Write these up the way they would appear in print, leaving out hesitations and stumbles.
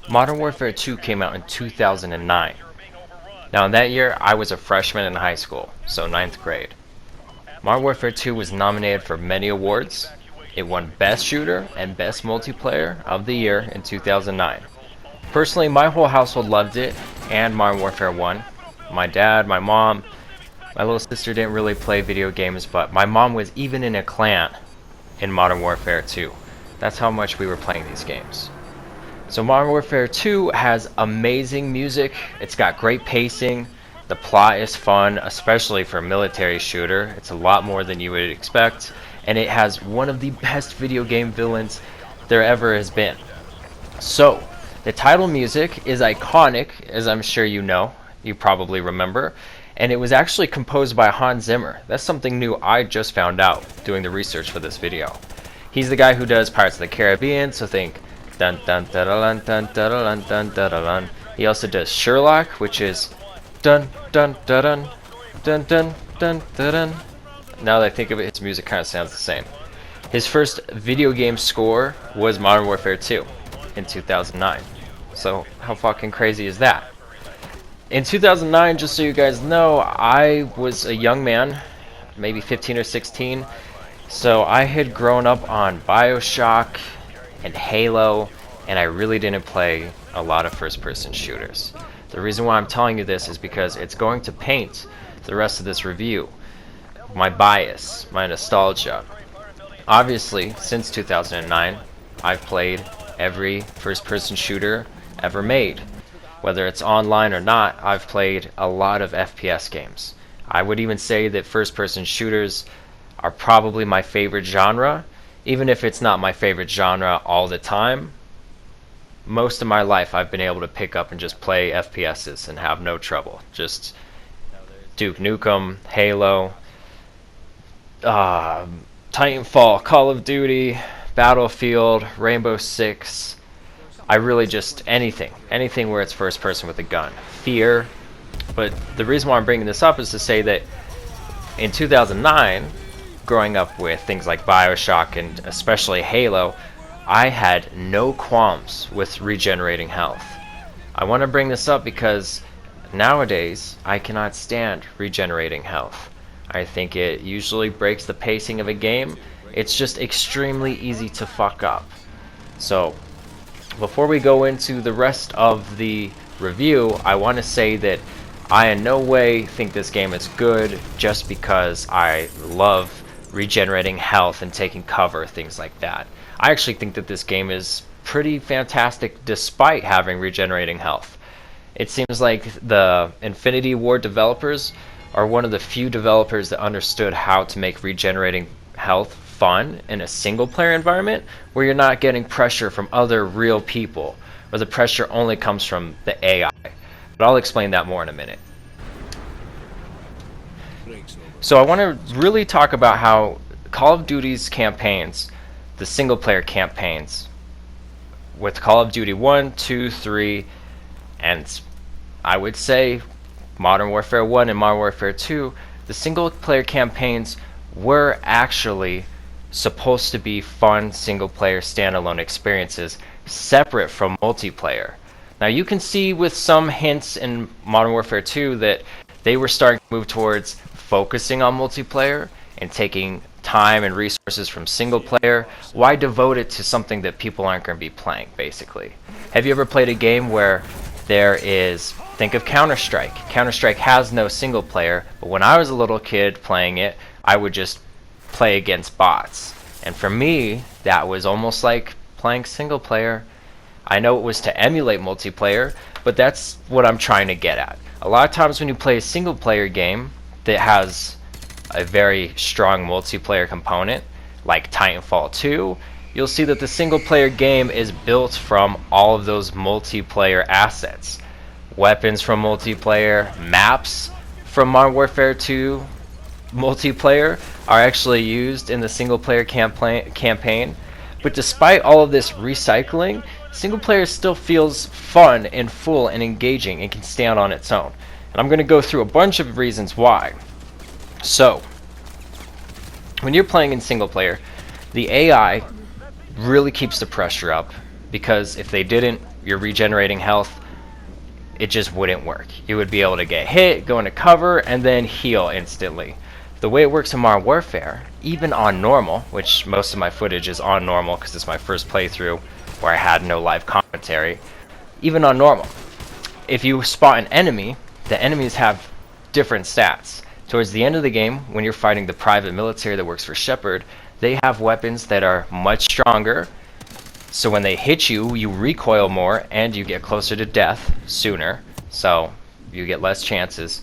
Modern Warfare 2 came out in 2009. Now, in that year, I was a freshman in high school, so ninth grade. Modern Warfare 2 was nominated for many awards. It won Best Shooter and Best Multiplayer of the Year in 2009. Personally, my whole household loved it, and Modern Warfare 1. My dad, my mom, my little sister didn't really play video games, but my mom was even in a clan in Modern Warfare 2. That's how much we were playing these games. So Modern Warfare 2 has amazing music, it's got great pacing, the plot is fun, especially for a military shooter. It's a lot more than you would expect, and it has one of the best video game villains there ever has been. So, the title music is iconic, as I'm sure you know, you probably remember, and it was actually composed by Hans Zimmer. That's something new I just found out doing the research for this video. He's the guy who does Pirates of the Caribbean, so think dun dun dun dun dun dun dun dun dun. He also does Sherlock, which is dun dun dun dun dun dun dun. Now that I think of it, his music kind of sounds the same. His first video game score was Modern Warfare 2 in 2009. So how fucking crazy is that? In 2009, just so you guys know, I was a young man, maybe 15 or 16. So I had grown up on BioShock and Halo, and I really didn't play a lot of first-person shooters. The reason why I'm telling you this is because it's going to paint the rest of this review. My bias, my nostalgia. Obviously, since 2009, I've played every first-person shooter ever made. Whether it's online or not, I've played a lot of FPS games. I would even say that first-person shooters are probably my favorite genre. Even if it's not my favorite genre all the time, most of my life I've been able to pick up and just play FPSs and have no trouble. Just Duke Nukem, Halo, Titanfall, Call of Duty, Battlefield, Rainbow Six. I really just anything where it's first person with a gun. Fear. But the reason why I'm bringing this up is to say that in 2009, growing up with things like BioShock and especially Halo, I had no qualms with regenerating health. I want to bring this up because nowadays I cannot stand regenerating health. I think it usually breaks the pacing of a game. It's just extremely easy to fuck up. So, before we go into the rest of the review, I want to say that I in no way think this game is good just because I love regenerating health and taking cover, things like that. I actually think that this game is pretty fantastic despite having regenerating health. It seems like the Infinity Ward developers are one of the few developers that understood how to make regenerating health fun in a single player environment where you're not getting pressure from other real people, where the pressure only comes from the AI. But I'll explain that more in a minute. So I want to really talk about how Call of Duty's campaigns, the single player campaigns, with Call of Duty 1, 2, 3, and I would say Modern Warfare 1 and Modern Warfare 2, the single player campaigns were actually supposed to be fun single player standalone experiences separate from multiplayer. Now you can see with some hints in Modern Warfare 2 that they were starting to move towards focusing on multiplayer and taking time and resources from single player. Why devote it to something that people aren't going to be playing, basically? Have you ever played a game where there is, think of Counter-Strike. Counter-Strike has no single player, but when I was a little kid playing it, I would just play against bots. And for me, that was almost like playing single player. I know it was to emulate multiplayer, but that's what I'm trying to get at. A lot of times when you play a single player game that has a very strong multiplayer component, like Titanfall 2, you'll see that the single player game is built from all of those multiplayer assets. Weapons from multiplayer, maps from Modern Warfare 2 multiplayer are actually used in the single player campaign. But despite all of this recycling, single player still feels fun and full and engaging and can stand on its own. And I'm going to go through a bunch of reasons why. So, when you're playing in single player, the AI really keeps the pressure up. because if they didn't, you're regenerating health, it just wouldn't work. You would be able to get hit, go into cover, and then heal instantly. The way it works in Modern Warfare, even on normal, which most of my footage is on normal because it's my first playthrough where I had no live commentary, even on normal, if you spot an enemy, the enemies have different stats. Towards the end of the game, when you're fighting the private military that works for Sheperd, they have weapons that are much stronger, so when they hit you, you recoil more and you get closer to death sooner, so you get less chances.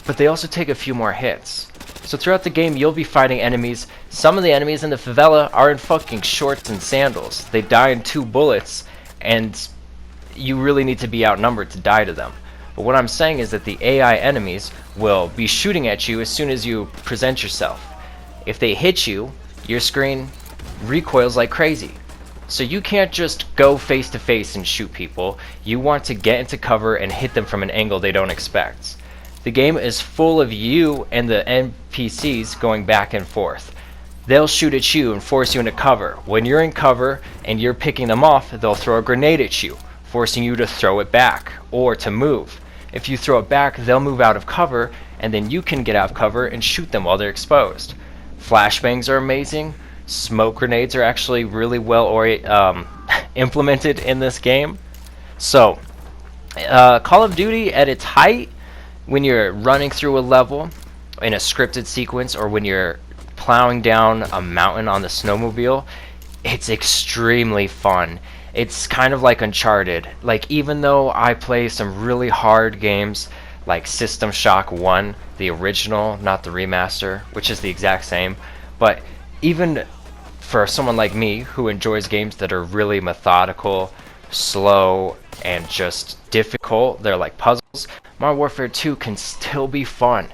But they also take a few more hits. So throughout the game, you'll be fighting enemies. Some of the enemies in the favela are in fucking shorts and sandals. They die in 2 bullets, and you really need to be outnumbered to die to them. But what I'm saying is that the AI enemies will be shooting at you as soon as you present yourself. If they hit you, your screen recoils like crazy. So you can't just go face to face and shoot people. You want to get into cover and hit them from an angle they don't expect. The game is full of you and the NPCs going back and forth. They'll shoot at you and force you into cover. When you're in cover and you're picking them off, they'll throw a grenade at you, forcing you to throw it back or to move. If you throw it back, they'll move out of cover, and then you can get out of cover and shoot them while they're exposed. Flashbangs are amazing. Smoke grenades are actually really well implemented in this game. So, Call of Duty at its height, when you're running through a level in a scripted sequence, or when you're plowing down a mountain on the snowmobile, it's extremely fun. It's kind of like Uncharted. Like, even though I play some really hard games like System Shock 1, the original, not the remaster, which is the exact same, but even for someone like me who enjoys games that are really methodical, slow, and just difficult, they're like puzzles, Modern Warfare 2 can still be fun.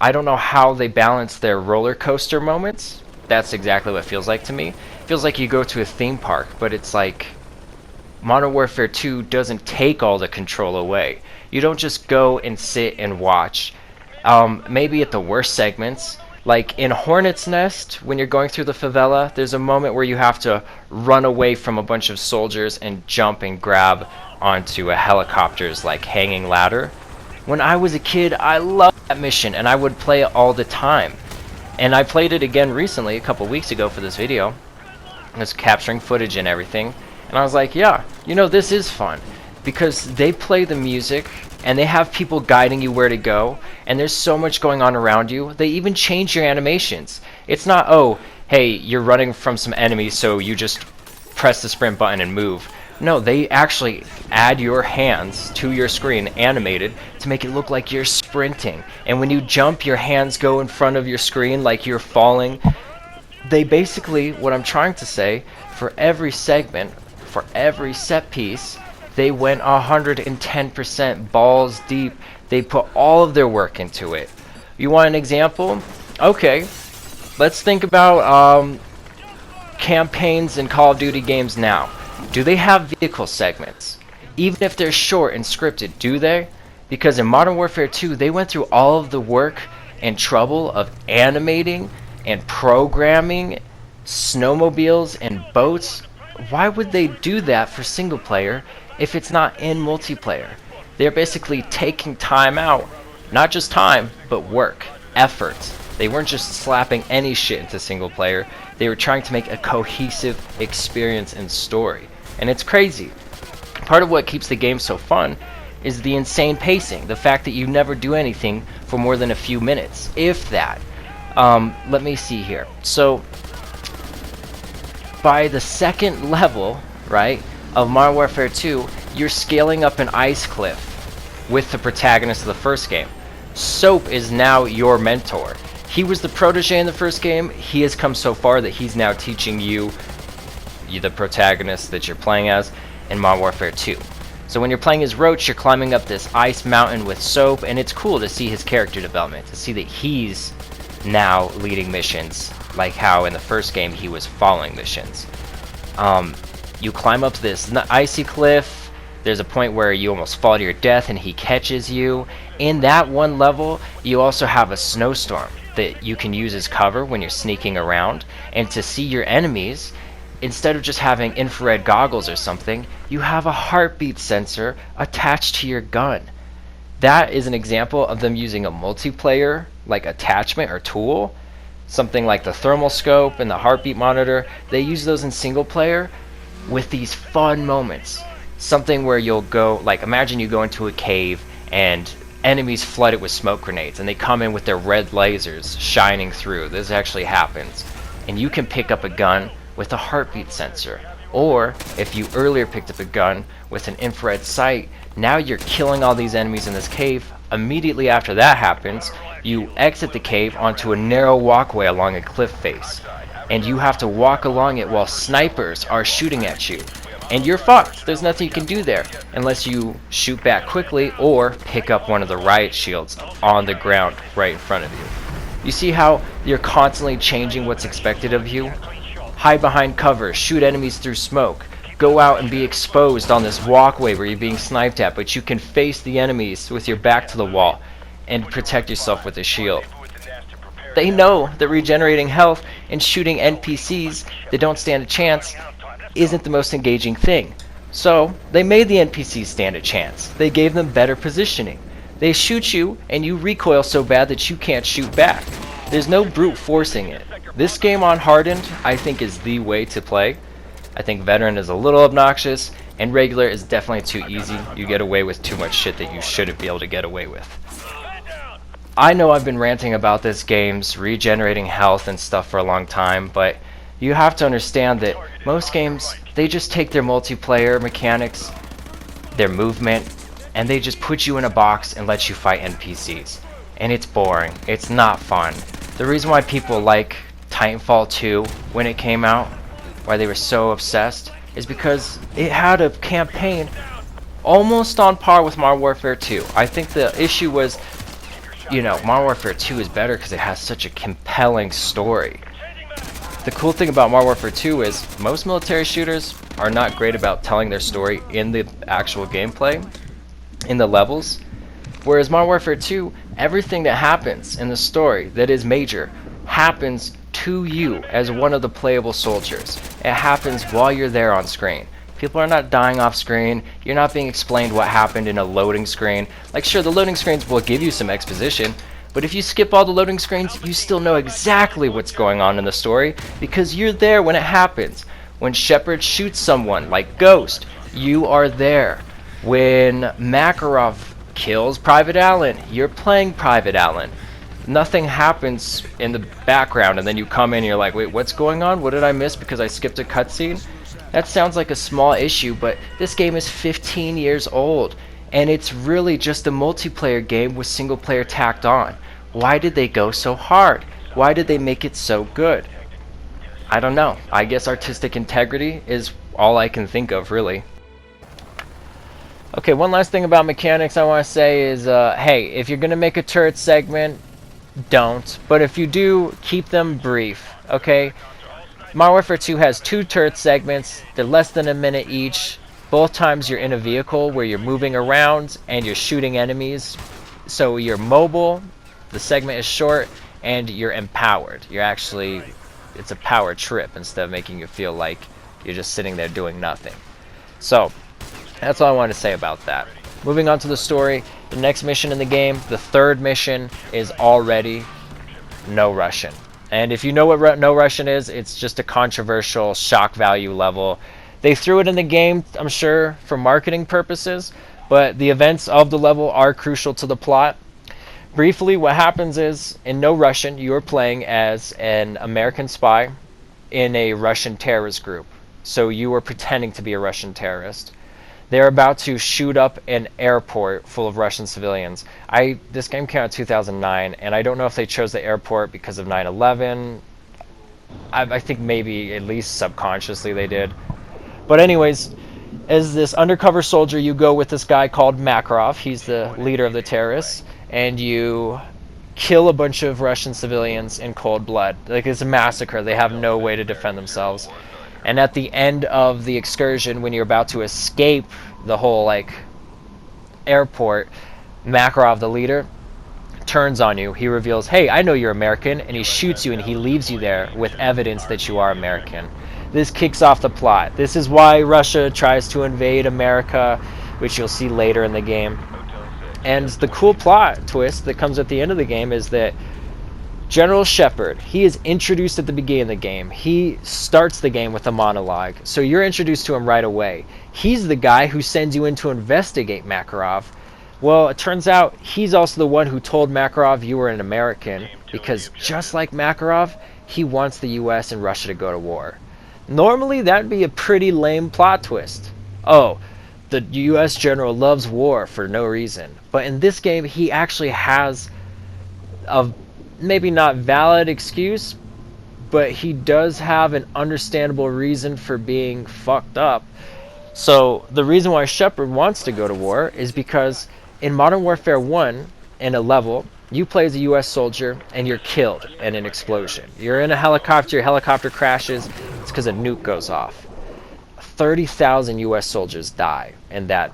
I don't know how they balance their roller coaster moments. That's exactly what it feels like to me. It feels like you go to a theme park, but it's like Modern Warfare 2 doesn't take all the control away. You don't just go and sit and watch. Maybe at the worst segments, like in Hornet's Nest, when you're going through the favela, there's a moment where you have to run away from a bunch of soldiers and jump and grab onto a helicopter's like hanging ladder. When I was a kid, I loved that mission and I would play it all the time. And I played it again recently, a couple weeks ago for this video. I was capturing footage and everything. And I was like, yeah, you know, this is fun. Because they play the music and they have people guiding you where to go, and there's so much going on around you. They even change your animations. It's not, oh, hey, you're running from some enemies, so you just press the sprint button and move. No, they actually add your hands to your screen animated to make it look like you're sprinting. And when you jump, your hands go in front of your screen like you're falling. They basically, what I'm trying to say, for every segment, for every set piece, they went 110% balls deep. They put all of their work into it. You want an example? Okay, let's think about campaigns in Call of Duty games now. Do they have vehicle segments? Even if they're short and scripted, do they? Because in Modern Warfare 2, they went through all of the work and trouble of animating and programming snowmobiles and boats. Why would they do that for single player if it's not in multiplayer? They're basically taking time out. Not just time, but work, effort. They weren't just slapping any shit into single player. They were trying to make a cohesive experience and story. And it's crazy. Part of what keeps the game so fun is the insane pacing. The fact that you never do anything for more than a few minutes, if that. Let me see here. So, by the second level, right, of Modern Warfare 2, you're scaling up an ice cliff with the protagonist of the first game. Soap is now your mentor. He was the protege in the first game. He has come so far that he's now teaching you the protagonist that you're playing as in Modern Warfare 2. So when you're playing as Roach, you're climbing up this ice mountain with Soap, and it's cool to see his character development, to see that he's now leading missions, like how in the first game he was following missions. You climb up this icy cliff. There's a point where you almost fall to your death and he catches you. In that one level, you also have a snowstorm that you can use as cover when you're sneaking around. And to see your enemies, instead of just having infrared goggles or something, you have a heartbeat sensor attached to your gun. That is an example of them using a multiplayer like attachment or tool. Something like the thermal scope and the heartbeat monitor, they use those in single player with these fun moments. Something where you'll go, like imagine you go into a cave and enemies flood it with smoke grenades and they come in with their red lasers shining through. This actually happens. And you can pick up a gun with a heartbeat sensor. Or if you earlier picked up a gun with an infrared sight, now you're killing all these enemies in this cave. Immediately after that happens, you exit the cave onto a narrow walkway along a cliff face. And you have to walk along it while snipers are shooting at you. And you're fucked. There's nothing you can do there unless you shoot back quickly or pick up one of the riot shields on the ground right in front of you. You see how you're constantly changing what's expected of you? Hide behind cover, shoot enemies through smoke, go out and be exposed on this walkway where you're being sniped at, but you can face the enemies with your back to the wall and protect yourself with a shield. They know that regenerating health and shooting NPCs that don't stand a chance isn't the most engaging thing. So they made the NPCs stand a chance. They gave them better positioning. They shoot you and you recoil so bad that you can't shoot back. There's no brute forcing it. This game on Hardened, I think, is the way to play. I think Veteran is a little obnoxious, and Regular is definitely too easy. You get away with too much shit that you shouldn't be able to get away with. I know I've been ranting about this game's regenerating health and stuff for a long time, but you have to understand that most games, they just take their multiplayer mechanics, their movement, and they just put you in a box and let you fight NPCs. And it's boring. It's not fun. The reason why people like Titanfall 2 when it came out, why they were so obsessed, is because it had a campaign almost on par with Modern Warfare 2. I think the issue was, Modern Warfare 2 is better because it has such a compelling story. The cool thing about Modern Warfare 2 is most military shooters are not great about telling their story in the actual gameplay, in the levels. Whereas Modern Warfare 2, everything that happens in the story that is major happens to you as one of the playable soldiers. It happens while you're there on screen. People are not dying off screen. You're not being explained what happened in a loading screen. Like, sure, the loading screens will give you some exposition, but if you skip all the loading screens, you still know exactly what's going on in the story because you're there when it happens. When Sheperd shoots someone like Ghost, you are there. When Makarov kills Private Allen, you're playing Private Allen. Nothing happens in the background and then you come in and you're like, wait, what's going on? What did I miss because I skipped a cutscene? That sounds like a small issue, but this game is 15 years old and it's really just a multiplayer game with single player tacked on. Why did they go so hard? Why did they make it so good? I don't know. I guess artistic integrity is all I can think of, really. Okay, one last thing about mechanics I want to say is, hey, if you're going to make a turret segment, don't. But if you do, keep them brief, okay? Modern Warfare 2 has 2 turret segments. They're less than a minute each. Both times you're in a vehicle where you're moving around and you're shooting enemies. So you're mobile, the segment is short, and you're empowered. You're actually, it's a power trip instead of making you feel like you're just sitting there doing nothing. So, that's all I wanted to say about that. Moving on to the story, the next mission in the game, the 3rd mission, is already no Russian. And if you know what no Russian is, it's just a controversial shock value level. They threw it in the game, I'm sure, for marketing purposes, but the events of the level are crucial to the plot. Briefly, what happens is, in No Russian, you are playing as an American spy in a Russian terrorist group. So you are pretending to be a Russian terrorist. They're about to shoot up an airport full of Russian civilians. This game came out in 2009, and I don't know if they chose the airport because of 9/11. I think maybe at least subconsciously they did. But anyways, as this undercover soldier, you go with this guy called Makarov. He's the leader of the terrorists, and you kill a bunch of Russian civilians in cold blood. Like, it's a massacre. They have no way to defend themselves. And at the end of the excursion, when you're about to escape the whole, airport, Makarov, the leader, turns on you. He reveals, hey, I know you're American, and he shoots you, and he leaves you there with evidence that you are American. This kicks off the plot. This is why Russia tries to invade America, which you'll see later in the game. And the cool plot twist that comes at the end of the game is that General Sheperd, he is introduced at the beginning of the game. He starts the game with a monologue, so you're introduced to him right away. He's the guy who sends you in to investigate Makarov. Well, it turns out he's also the one who told Makarov you were an American, because just like Makarov, he wants the US and Russia to go to war. Normally, that'd be a pretty lame plot twist. Oh, the US general loves war for no reason. But in this game, he actually has a maybe not valid excuse, but he does have an understandable reason for being fucked up. So the reason why Sheperd wants to go to war is because in Modern Warfare 1, in a level, you play as a US soldier and you're killed in an explosion. You're in a helicopter, your helicopter crashes, it's because a nuke goes off. 30,000 US soldiers die in that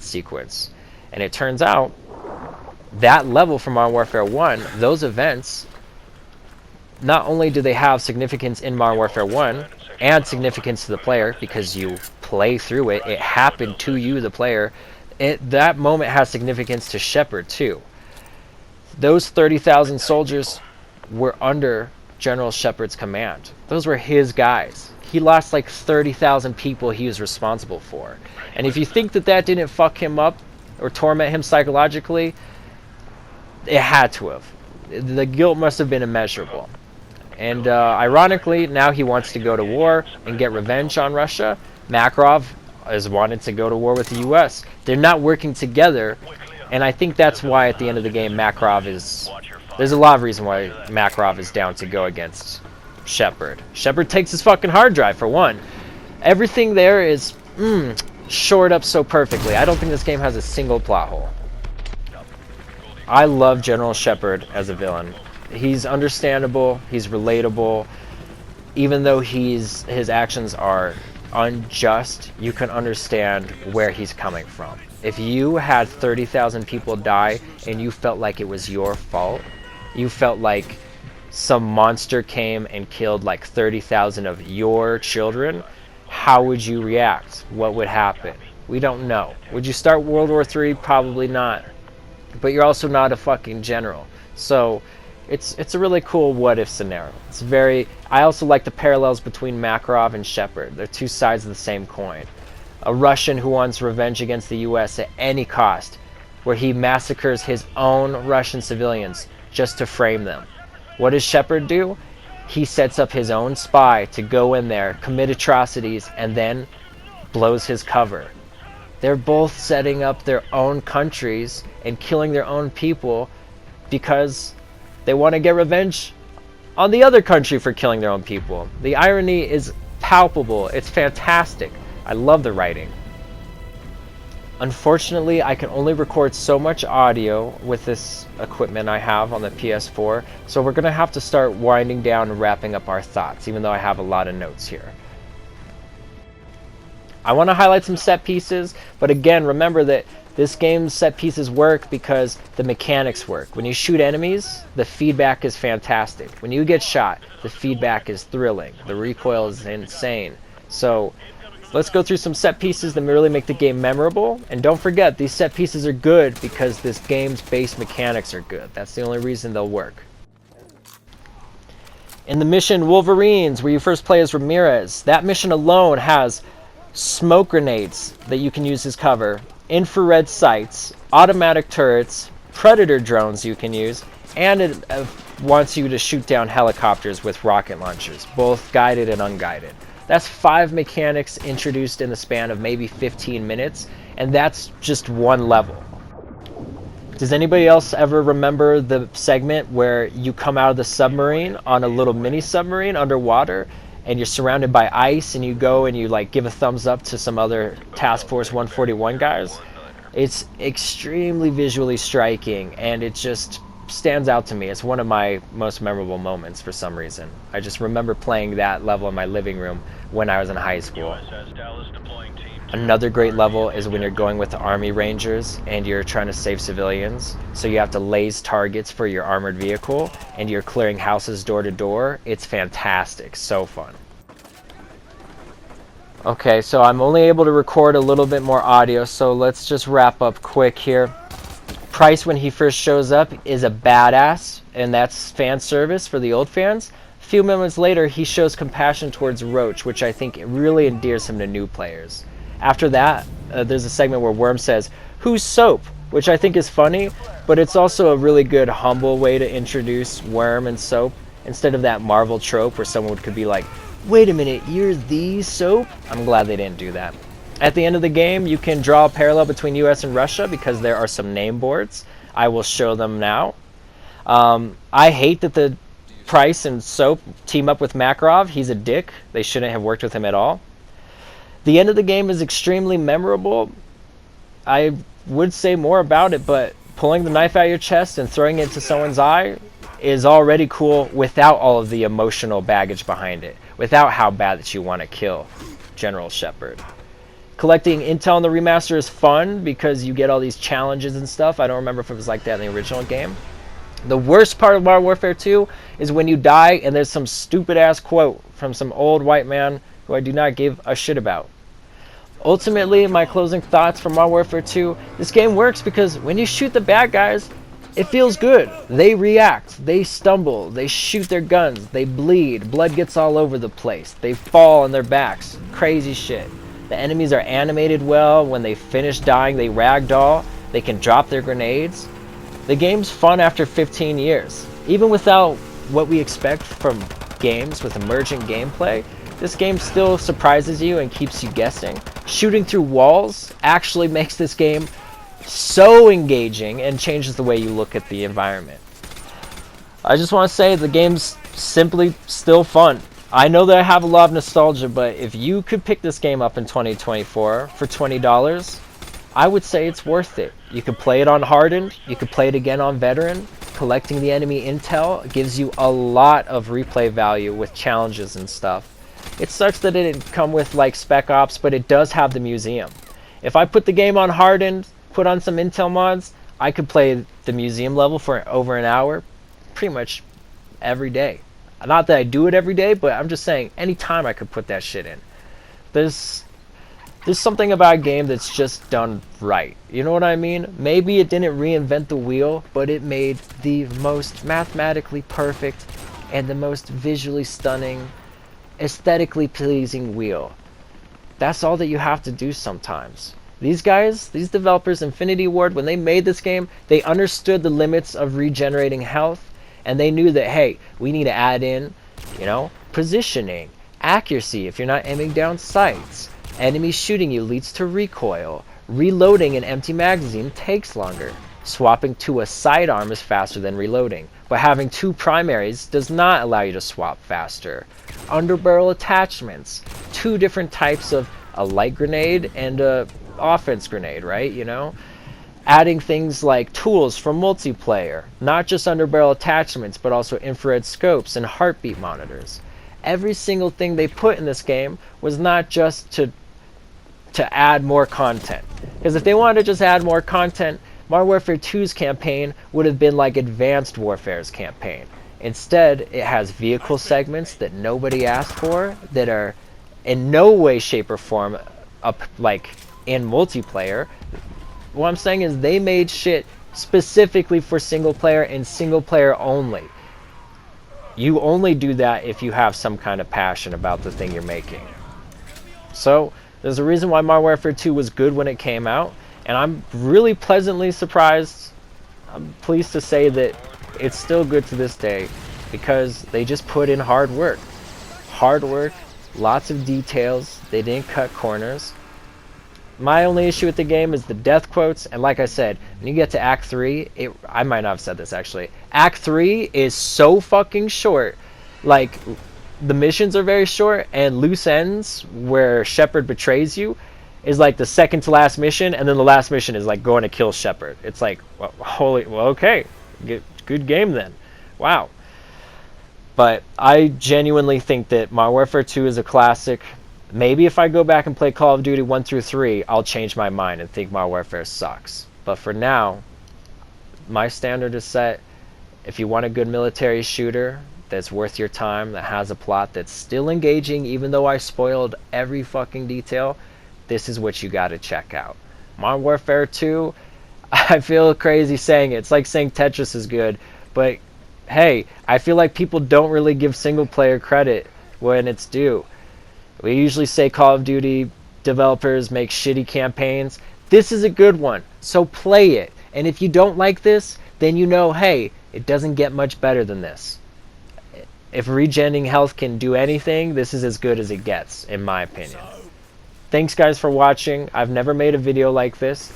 sequence. And it turns out that level from Modern Warfare 1, those events, not only do they have significance in Modern Warfare 1 and significance to the player because you play through it, it happened to you, the player, that moment has significance to Sheperd too. Those 30,000 soldiers were under General Sheperd's command. Those were his guys. He lost like 30,000 people he was responsible for. And if you think that didn't fuck him up or torment him psychologically, it had to have. The guilt must have been immeasurable. And ironically, now he wants to go to war and get revenge on Russia. Makarov has wanted to go to war with the US. They're not working together, and I think that's why at the end of the game Makarov is... There's a lot of reason why Makarov is down to go against Sheperd. Sheperd takes his fucking hard drive, for one. Everything there is shored up so perfectly. I don't think this game has a single plot hole. I love General Sheperd as a villain. He's understandable, he's relatable. Even though his actions are unjust, you can understand where he's coming from. If you had 30,000 people die and you felt like it was your fault, you felt like some monster came and killed like 30,000 of your children, how would you react? What would happen? We don't know. Would you start World War III? Probably not. But you're also not a fucking general. So it's a really cool what-if scenario. It's very... I also like the parallels between Makarov and Sheperd. They're two sides of the same coin. A Russian who wants revenge against the US at any cost, where he massacres his own Russian civilians just to frame them. What does Sheperd do? He sets up his own spy to go in there, commit atrocities, and then blows his cover. They're both setting up their own countries and killing their own people because they want to get revenge on the other country for killing their own people. The irony is palpable. It's fantastic. I love the writing. Unfortunately, I can only record so much audio with this equipment I have on the PS4, so we're going to have to start winding down and wrapping up our thoughts, even though I have a lot of notes here. I want to highlight some set pieces, but again, remember that this game's set pieces work because the mechanics work. When you shoot enemies, the feedback is fantastic. When you get shot, the feedback is thrilling. The recoil is insane. So let's go through some set pieces that really make the game memorable. And don't forget, these set pieces are good because this game's base mechanics are good. That's the only reason they'll work. In the mission Wolverines, where you first play as Ramirez, that mission alone has smoke grenades that you can use as cover, infrared sights, automatic turrets, predator drones you can use, and it wants you to shoot down helicopters with rocket launchers, both guided and unguided. That's 5 mechanics introduced in the span of maybe 15 minutes, and that's just one level. Does anybody else ever remember the segment where you come out of the submarine on a little mini submarine underwater and you're surrounded by ice and you go and you like give a thumbs up to some other Task Force 141 guys? It's extremely visually striking and it just stands out to me. It's one of my most memorable moments for some reason. I just remember playing that level in my living room when I was in high school. Another great level is when you're going with the Army Rangers and you're trying to save civilians. So you have to laze targets for your armored vehicle and you're clearing houses door to door. It's fantastic. So fun. Okay, so I'm only able to record a little bit more audio, so let's just wrap up quick here. Price, when he first shows up, is a badass, and that's fan service for the old fans. A few moments later, he shows compassion towards Roach, which I think really endears him to new players. After that, there's a segment where Worm says, "Who's Soap?" which I think is funny, but it's also a really good, humble way to introduce Worm and Soap, instead of that Marvel trope where someone could be like, "Wait a minute, you're the Soap?" I'm glad they didn't do that. At the end of the game, you can draw a parallel between US and Russia because there are some name boards. I will show them now. I hate that the Price and Soap team up with Makarov. He's a dick. They shouldn't have worked with him at all. The end of the game is extremely memorable. I would say more about it, but pulling the knife out of your chest and throwing it into someone's eye is already cool without all of the emotional baggage behind it, without how bad that you want to kill General Sheperd. Collecting intel in the remaster is fun because you get all these challenges and stuff. I don't remember if it was like that in the original game. The worst part of Modern Warfare 2 is when you die and there's some stupid ass quote from some old white man who I do not give a shit about. Ultimately, my closing thoughts for Modern Warfare 2, this game works because when you shoot the bad guys, it feels good. They react, they stumble, they shoot their guns, they bleed, blood gets all over the place, they fall on their backs, crazy shit. The enemies are animated well. When they finish dying, they ragdoll. They can drop their grenades. The game's fun after 15 years. Even without what we expect from games with emergent gameplay, this game still surprises you and keeps you guessing. Shooting through walls actually makes this game so engaging and changes the way you look at the environment. I just want to say the game's simply still fun. I know that I have a lot of nostalgia, but if you could pick this game up in 2024 for $20, I would say it's worth it. You could play it on Hardened, you could play it again on Veteran. Collecting the enemy intel gives you a lot of replay value with challenges and stuff. It sucks that it didn't come with like Spec Ops, but it does have the museum. If I put the game on Hardened, put on some intel mods, I could play the museum level for over an hour pretty much every day. Not that I do it every day, but I'm just saying anytime I could put that shit in. There's something about a game that's just done right. You know what I mean? Maybe it didn't reinvent the wheel, but it made the most mathematically perfect and the most visually stunning, aesthetically pleasing wheel. That's all that you have to do sometimes. These guys, these developers, Infinity Ward, when they made this game, they understood the limits of regenerating health. And they knew that, hey, we need to add in, positioning, accuracy if you're not aiming down sights. Enemies shooting you leads to recoil. Reloading an empty magazine takes longer. Swapping to a sidearm is faster than reloading. But having two primaries does not allow you to swap faster. Underbarrel attachments. Two different types of a light grenade and a offense grenade, right? Adding things like tools for multiplayer, not just underbarrel attachments, but also infrared scopes and heartbeat monitors. Every single thing they put in this game was not just to add more content. Because if they wanted to just add more content, Modern Warfare 2's campaign would have been like Advanced Warfare's campaign. Instead, it has vehicle segments that nobody asked for, that are in no way, shape, or form up like in multiplayer. What I'm saying is they made shit specifically for single player and single player only. You only do that if you have some kind of passion about the thing you're making. So there's a reason why Modern Warfare 2 was good when it came out, and I'm really pleasantly surprised. I'm pleased to say that it's still good to this day because they just put in hard work. Hard work, lots of details, they didn't cut corners. My only issue with the game is the death quotes, and like I said, when you get to Act 3, I might not have said this actually, Act 3 is so fucking short. Like, the missions are very short, and loose ends, where Sheperd betrays you, is like the second to last mission, and then the last mission is like going to kill Sheperd. It's like, well, okay, good game then. Wow. But I genuinely think that Modern Warfare 2 is a classic. Maybe if I go back and play Call of Duty 1 through 3, I'll change my mind and think Modern Warfare sucks. But for now, my standard is set. If you want a good military shooter, that's worth your time, that has a plot that's still engaging, even though I spoiled every fucking detail, this is what you gotta check out. Modern Warfare 2, I feel crazy saying it. It's like saying Tetris is good, but hey, I feel like people don't really give single player credit when it's due. We usually say Call of Duty developers make shitty campaigns. This is a good one, so play it. And if you don't like this, then you know, hey, it doesn't get much better than this. If regenning health can do anything, this is as good as it gets, in my opinion. Thanks guys for watching. I've never made a video like this.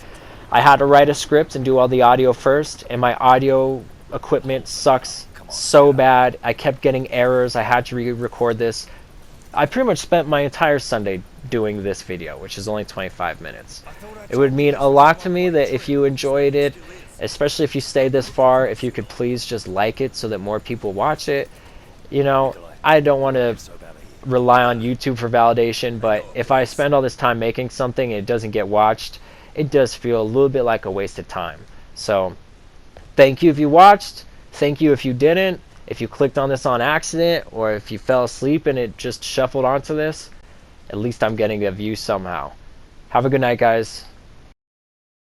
I had to write a script and do all the audio first, and my audio equipment sucks so bad. I kept getting errors. I had to re-record this. I pretty much spent my entire Sunday doing this video, which is only 25 minutes. It would mean a lot to me that if you enjoyed it, especially if you stayed this far, if you could please just like it so that more people watch it. You know, I don't want to rely on YouTube for validation, but if I spend all this time making something and it doesn't get watched, it does feel a little bit like a waste of time. So, thank you if you watched. Thank you if you didn't. If you clicked on this on accident, or if you fell asleep and it just shuffled onto this, at least I'm getting a view somehow. Have a good night, guys.